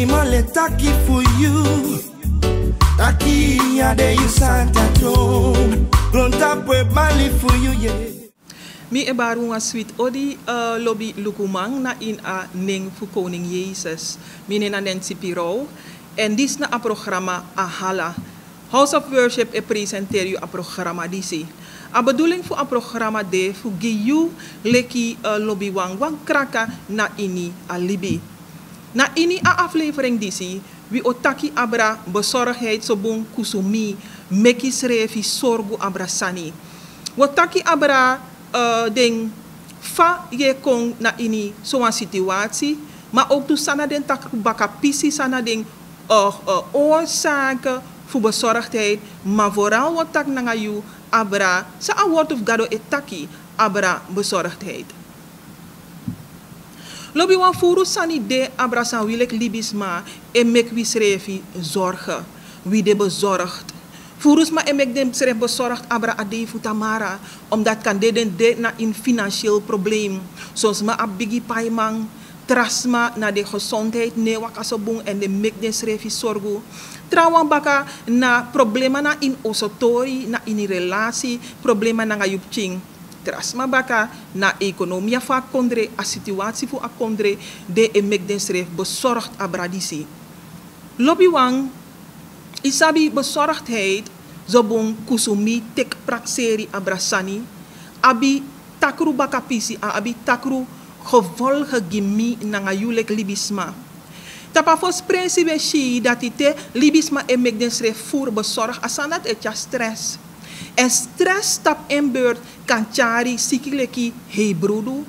Male taki for you. Taki de you Santa Tom. Grunta pwe mali for you, yeah. Mi ebaru nga sweet odi lobby lukumang na in a ning fu koning Jezus. Mine na Nancy Pirou. En dis na a programma Ahala. House of Worship e presenteer you a programma disi. A bedoeling voor a programma de fu giyu leki lobby wang kraka na ini a libi. Na ini a aflevering disi, wie otaki abra bezorgdheid sobong kusumi, mekis refi sorgu abra sani. Otaki abra ding fa je kong na ini zo'n situatie, maar ook tu sana den tak bakapisi sana ding oorzaken voor bezorgdheid, maar vooral wat tak nangayu abra sa a word of gado etaki abra bezorgdheid. Lobby wan furu sani de abrasan wilek libisma en mek wie schreef zorgen. Wie de bezorgd. Furus ma en mek dem schreef bezorgd abra ade futamara. Omdat kan de na in financieel probleem. Soms ma abigi paimang. Trasma na de gezondheid ne wakasobung en de mek den schreef zorgu. Trouwens baka na problema na in osotori, na in relatie, problema na ngayup ching. Trasma baka na economia fa kondre a situatie fu a kondre de emek den schreef bezorgd abradisi. Lobby wang isabi bezorgdheid zobong kusumi tek prakseri abrasani abi takru baka pisi abi takru gevolge gimi na ngayulek libisma. Tapa fos prinsipe shi dat ite libisma emek den schreef voor bezorgd asanat etja stress. En stress tap in beurt kan chari sikileki hebrudu.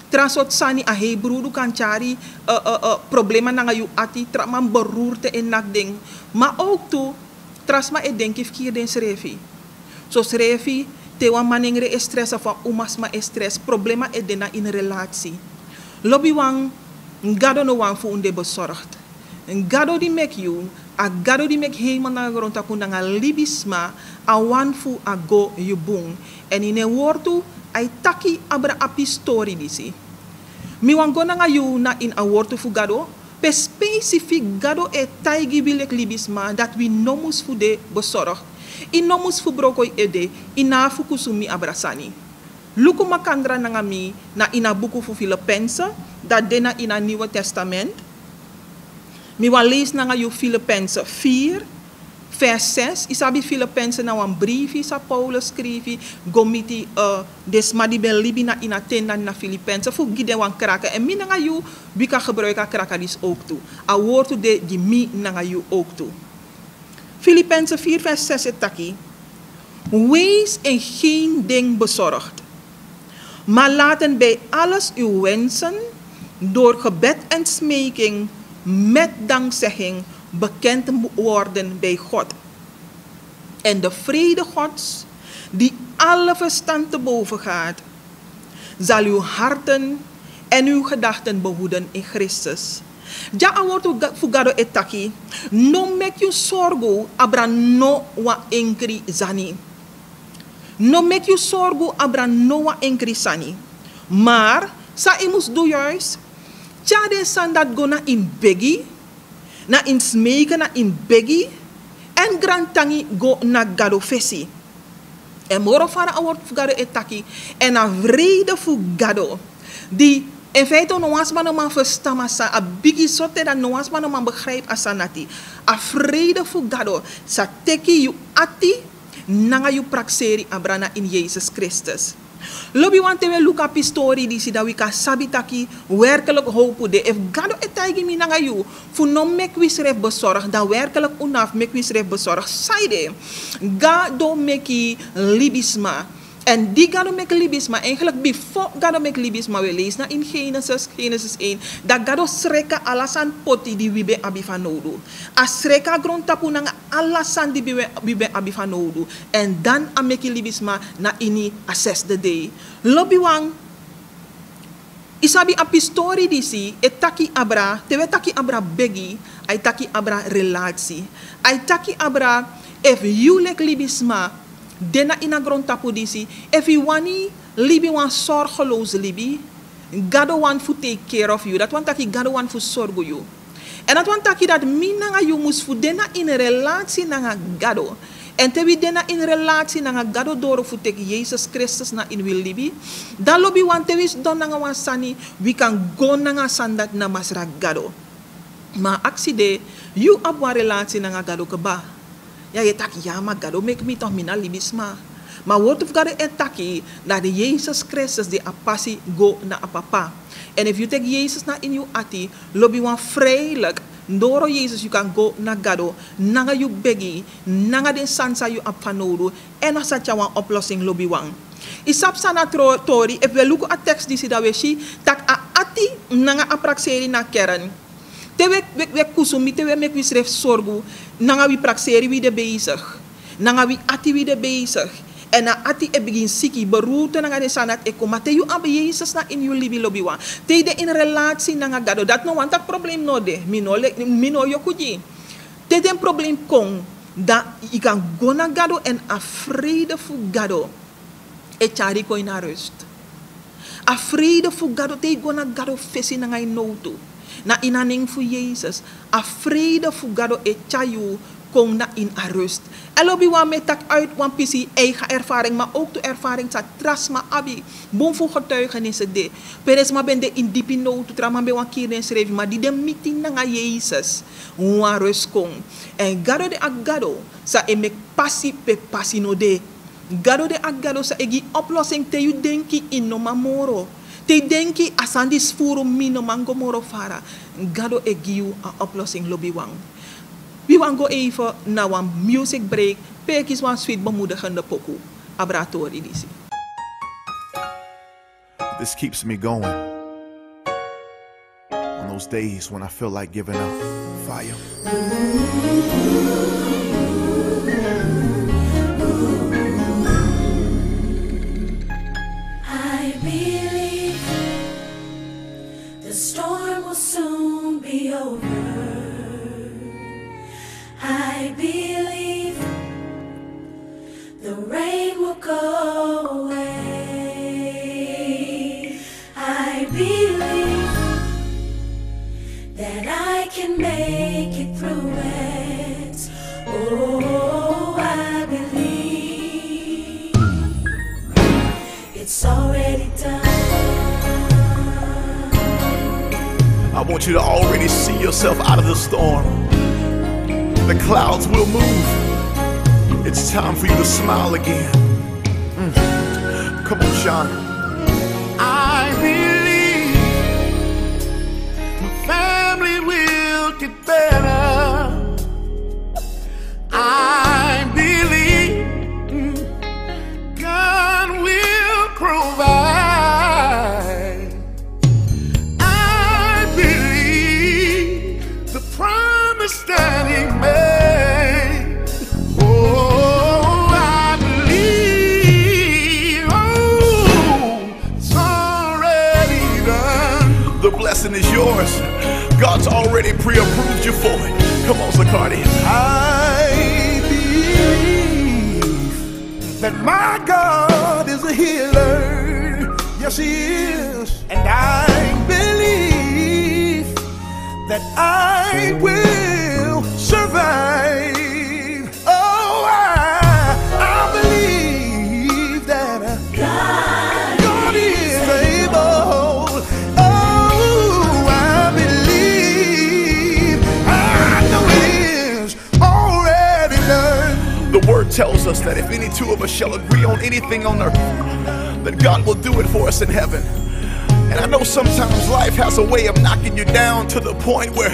Transot sani a hebrudu kan chari problema na ngayu ati traman beroerte en nakding. Maar ook toe trasma e denki fkier den srefi. So srefi te wan maningre e stress of umasma e stress problema e dena in relatie. Lobby wang ngado no wan fu unde bezorgd. Ngado di mek you a gado di mek helemaal na grond tapu nga libisma a wan fu a go yubung. En in een woordu ay taki abra api story disi. Mi wan go nga yu na in a woordu fu gado. Pe specific gado e taigi bilek libisma dat we nomus fu de bezorgd. In nomus fu brokoi ede ina fu kusumi abrasani. Luku makandra nga mi na ina buku fu Filippenzen dat dena ina Nieuwe Testament. Mi wan lees na nga yu Filippenzen 4, vers 6. Isabi Filippenzen na wan briefi sa Paulus skrifi. Gomiti desma di ben libi na inatenda na Filippenzen. Fu gide wan kraka. En mi na nga yu bika gebruika kraka dis ook toe. A woord de di mi na nga yu ook toe. Filippenzen 4, vers 6 etaki. Wees in geen ding bezorgd. Maar laten bij alles uw wensen door gebed en smeking met dankzegging bekend worden bij God. En de vrede Gods, die alle verstand te boven gaat, zal uw harten en uw gedachten behoeden in Christus. Ja, awortu fugado etaki, no make you sorgo abra no wa enkri zani. No make you sorgo abra no wa enkri sani. Maar, sa imus do juist, tjade san dat go na in begi, na in smeken, na in begi, en grantangi go na gado fesi. En moro fara awort fugado etaki, en a vrede fugado, die in feite no was man man verstaan sa a bigi sote dat no was man man begrijp asanati. A vrede fugado, sa teki yu ati, nanga yu prakseri abrana in Jezus Christus. Lobby want we look up story die si dat we kan sabitaki werkelijk hopen de if gado etagi mi nanga yu fu no mek we schrijf bezorgd dan werkelijk unaf mek we schrijf bezorgd saide gado meki libisma en die gado mek libisma eigenlijk before gado mek libisma we lees na in Genesis 1 dat gado sreka alasan poti di wibe abifanodu a sreka grond tapu nanga alasan di wibe abifanodu en dan a meki libisma na ini assess the day lobby wang isabi api story disi etaki abra tewe taki abra begi ay taki abra relatie ay taki abra if you like libisma dena ina grond tapu disi if you wani libi wan zorgeloos libi gado wan fu take care of you dat wan taki gado wan fu sorgo you En dat want taki dat mi nanga you mus fu dena in relatie nanga gado. En te we dena in relatie nanga gado doro fu tek Jesus Christus na in wil libi. Dan lobi want te wis don nanga wan sani, we kan go nanga sandat na masra gado. Maar akside, you op wan relatie nanga gado keba. Ja, je tak, ja, maar gado make me toch mina libisma. Maar woord of gado etaki, dat de Jezus Christus die apasi go na apapa. En if you take Jezus na in you ati, lobi wan vrijelijk. Doro Jezus, you can go na gado, nanga you begi, nanga den sansa you apanodo, en na satya wan oplossing lobi wan. Isap sana tori, if we look at text disi da we shi, tak a ati nanga aprakseri na kern. Te we kusumi, te we mek we schrijf sorgu, nanga we prakseri wie de bezig, nanga we ati wie de bezig. En na ati e begin siki beroerte nanga de sanat eko, maar te you abe Jezus na in you libi lobi wan. Te de in relatie nanga gado, dat no want dat probleem no de, mino yokuji. Te den probleem kong, dat je kan go na gado en a vrede fu gado, e chari ko in a rust. A vrede fu gado, te go na gado fesi nanga in notu. Na inaning fu Jezus, a vrede fu gado e chayu kom na in a rust. En lobi wan met tak uit wan pisi eigen ervaring, maar ook de ervaring sa trasma abi. Boom fu getuigenissen de. Peres ma ben de in diepi notu trama be wan kieren schreef, maar die de meeting nanga Jezus wan rust kom. En gado de agado sa e mek passi pe passi no de. Gado de agado sa egi oplossing te you denki in no mamoro. Te denki asandis furu mino mango moro fara. Gado egi you a oplossing lobi wang. We want go even naar een music break. Peek is een sweet bemoedigende pokoe. Abratori disi. This keeps me going. On those days when I feel like giving up. Fire. I believe the storm will soon be over. I believe the rain will go away. I believe that I can make it through it. Oh, I believe it's already done. I want you to already see yourself out of the storm. The clouds will move. It's time for you to smile again. Come on, Sean. I believe my family will get better. I believe God will provide. I believe the promise that He made. The blessing is yours. God's already pre-approved you for it. Come on, Zacardi. I believe that my God is a healer. Yes, He is. And I believe that I will survive. Oh, I believe that God is able. The word tells us that if any two of us shall agree on anything on earth, that God will do it for us in heaven. And I know sometimes life has a way of knocking you down to the point where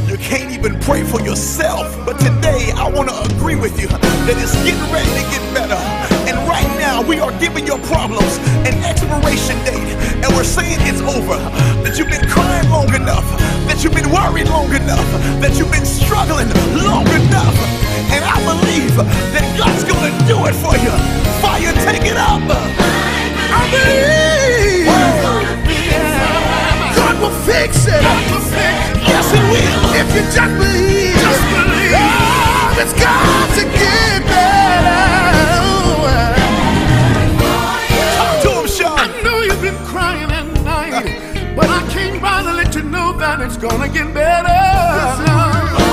you can't even pray for yourself. But today I want to agree with you that it's getting ready to get better. And right now we are giving your problems an expiration date. And we're saying it's over. That you've been crying long enough. That you've been worried long enough. That you've been struggling long enough. And I believe that God's gonna do it for you. Fire, take it up. I believe God will fix it. Yes, He will. If you just believe, oh, it's got to get better. Talk to him, Sean. I know you've been crying at night, but I came by to let you know that mine, it's gonna get better.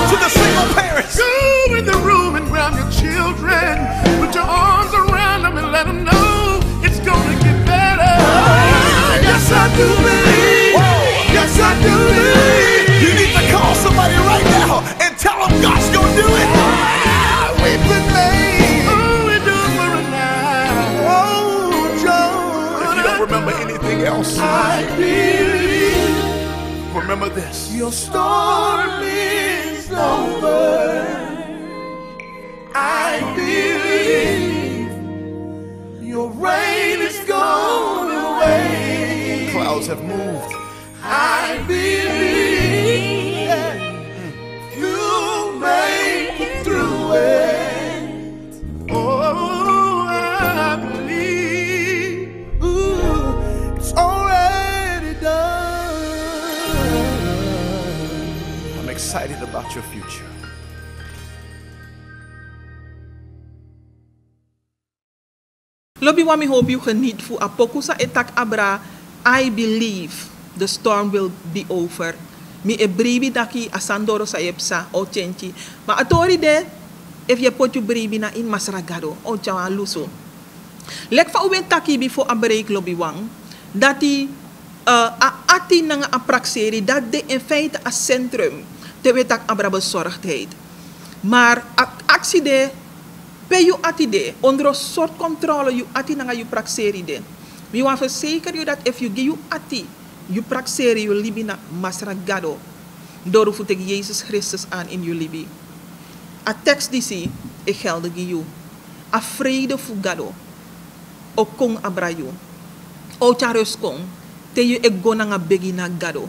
To the single parents, Go in the room and grab your children. Put your arms around them and let them know it's gonna get better. Yes, I do believe. whoa, Yes, I do believe. you need to call somebody right now and tell them God's gonna do it. We've been made. Oh, we do it for a night. Oh, If John. you don't remember anything else, I believe remember this. your storm is over. I believe your rain is gone away. Clouds have moved. I believe you make it through it. Oh, I believe. Ooh, it's already done. I'm excited about your future. Lobby wa mi hope you geniet fu apokusa etak abra. I believe the storm will be over. Mi e bribi daki asandoro sa yepsa o chenchi. Ma atori de if je pot you bribi na in masragado o chawa luso. Lek fa uben taki before a break lobby wang. Dati a ati nanga apraxeri dat de in feite a centrum te wetak abra bezorgdheid. Maar actie de pe you ati de onder een soort controle you ati nanga you praxeri de. We want verzeker you dat if you give you ati you praxeri you libi na masragado. Door voet ik Jezus Christus aan in you libi. A tekst die zie ik gelde you. A vrede fugado. O kong abrayu. O charus kong. Te you ek go nanga begi na gado.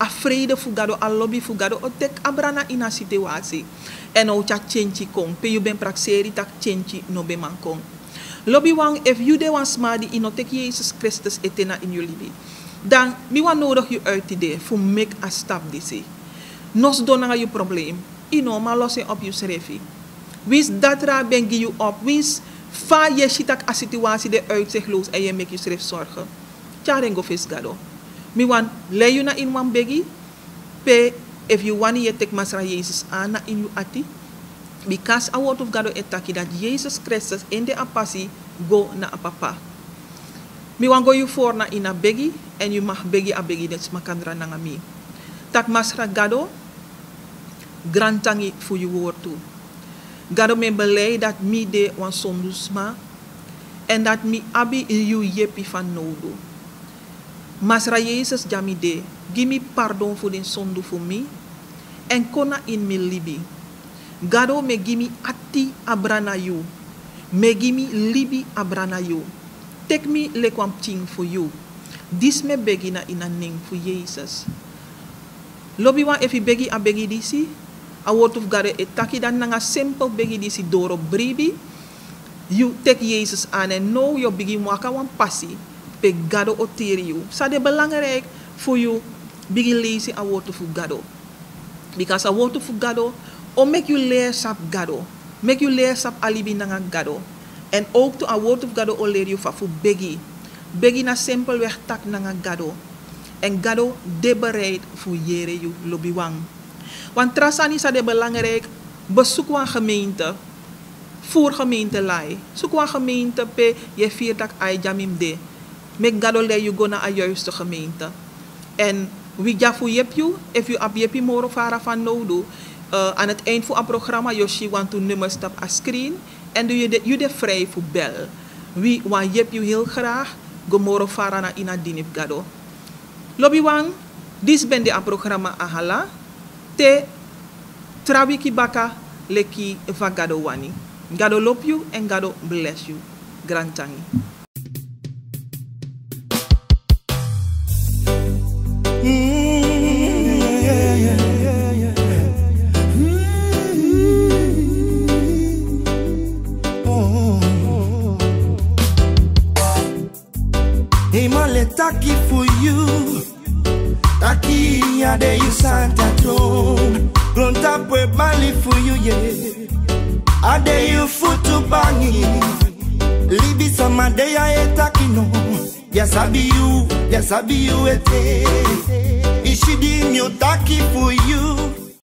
A vrede fugado, a lobby fugado. O tek abrana in a situatie. En o cha chenchi kong. Pe you ben praxeri tak chenchi no be man kong. Lobby wang, if you de wan smadi ino tek Jezus Christus etena in you libi. Dan mi wan nodig you uit idee. Fu make a stap disi. Nos do nanga you probleem. Ino ma losse op you srefi. Wins dat ra ben gi you op. Wins fa je shitak a situatie de uitzichtloos en je make you sref zorgen. Charengo vis gado. Mi wan lay you na in wan begi. Pe if you want je tek masra Jezus aan na in you ati. Because a word of God etaki dat Jezus Christus in de apasi go na apapa. Mi wan go you for na in a begi en you mag begi a begi dat makandra na mi. Tak masra gado grantangi fu you woord toe. Gado me belay dat mi de wan sondusma en dat mi abi you yepi van nodo. Masra Jezus jami de, give me pardon voor den sondu voor mi en kona in mi libi. Gado me give me ati abrana you. Me give me libi abrana you. Take me lekwam ting for you. Dis me begi na in a ning for Jesus. Lobby wan if you begi a begi disi, a word of God etaki dan nanga simple begi disi doro bribi. You take Jesus aan en no you begin waka wan passi. Pe gado oteri you. Sa de belangrijk voor you begin lezen a word of gado. Because a word of gado o make you leer sap gado. Make you leer sap alibi nanga gado. En ook to a word of gado o leer you fa fu begi. Begi na simpelweg tak nanga gado. En gado de bereid voor jere you lobby wang. Want trasani sa de belangrijk bezoek wan gemeente. Voor gemeente lai. Zoek wan gemeente pe je vierdak ay jamim de. Mek gado le you go na a juiste gemeente. En wie jafu yep you, if you ab yepi moro fara van nodo. Aan het eind van het programma, Yoshi want to nummer stap a screen. En doe je de vrij voor bel. Wie wan yep you heel graag. Gomoro fara na ina dinip gado. Lobby wang, dis ben de a programma ahala. Te trawiki baka leki vagado wani. Gado lop you en gado bless you. Grand tangi. Taki for you, taki ade you Santa Tom. Pronta pwe bali for you yeah. Ade you futu bangi, libi sama de ya etaki no. Yes I be you ete. ishidi nyotaki for you.